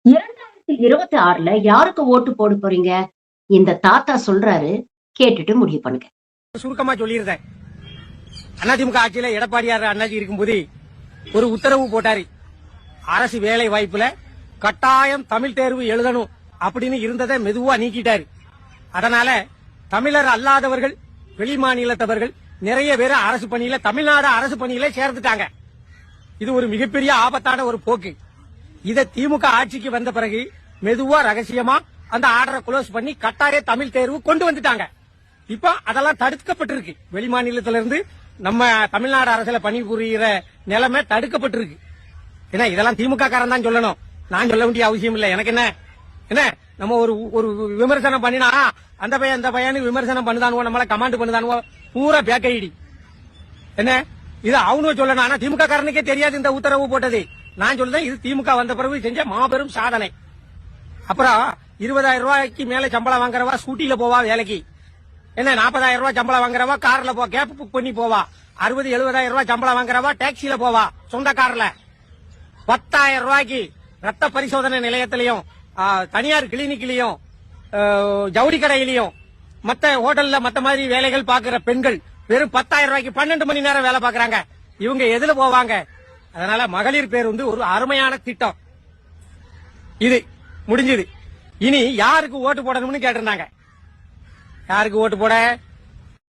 2026ல யாருக்கு ஓட்டு போட போறீங்க? இந்த தாத்தா சொல்றாரு, கேட்டுட்டு முடிவு பண்ணுங்க. சுருக்கமா சொல்லியிருந்தேன். அதிமுக ஆட்சியில எடப்பாடியார் அண்ணாச்சி இருக்கும்போது ஒரு உத்தரவு போட்டாரு. அரசு வேலை வாய்ப்புல கட்டாயம் தமிழ் தேர்வு எழுதணும் அப்படின்னு இருந்ததை மெதுவா நீக்கிட்டாரு. அதனால தமிழர் அல்லாதவர்கள், வெளி மாநிலத்தவர்கள் நிறைய பேர் அரசு பணியில, தமிழ்நாடு அரசு பணியில சேர்ந்துட்டாங்க. இது ஒரு மிகப்பெரிய ஆபத்தான ஒரு போக்கு. இத திமுக ஆட்சிக்கு வந்த பிறகு மெதுவா ரகசியமா அந்த ஆர்டரை க்ளோஸ் பண்ணி கட்டாய தமிழ் தேர்வு கொண்டு வந்துட்டாங்க. இப்ப அதெல்லாம் தடுக்கப்பட்டிருக்கு. வெளி மாநிலத்திலிருந்து நம்ம தமிழ்நாடு அரசுல பணிபுரிகிற நிலைமை தடுக்கப்பட்டிருக்கு. ஏன்னா இதெல்லாம் திமுக காரன் தான் சொல்லணும், நான் சொல்ல வேண்டிய அவசியம் இல்ல. எனக்கு என்ன நம்ம ஒரு விமர்சனம் பண்ணினா அந்த பையன் இந்த பையனு விமர்சனம் பண்ணுதானுவோ, நம்மள கமாண்ட் பண்ணுதானுவோ, பூரா பேக் ஐடி. என்ன இது அவனு சொல்லணும். ஆனா திமுக காரனுக்கே தெரியாது இந்த உத்தரவு போட்டது. நான் சொல்றேன், இது திமுக வந்த பிறகு செஞ்ச மாபெரும் சாதனை. அப்புறம் 20,000 ரூபாய்க்கு மேல சம்பளம் வாங்குறவா ஸ்கூட்டில போவா வேலைக்கு. என்ன 40,000 ரூபாய் சம்பளம் வாங்குறவா கார்ல கேப் புக் பண்ணி போவா. 60,000-70,000 ரூபாய் சம்பளம் வாங்குறவா டாக்ஸில போவா சொந்த கார்ல. 10,000 ரூபாய்க்கு ரத்த பரிசோதனை நிலையத்திலையும், தனியார் கிளினிக்லயும், ஜவுளி கடையிலையும், மத்த ஹோட்டல்ல மத்த மாதிரி வேலைகள் பாக்குற பெண்கள் வெறும் 10,000 ரூபாய்க்கு 12 மணி நேரம் வேலை பாக்குறாங்க. இவங்க எதுல போவாங்க? அதனால மகளிர் பேர் ஒரு அருமையான திட்டம். இது முடிஞ்சது. இனி யாருக்கு ஓட்டு போடணும்னு கேட்டிருந்தாங்க. யாருக்கு ஓட்டு போட?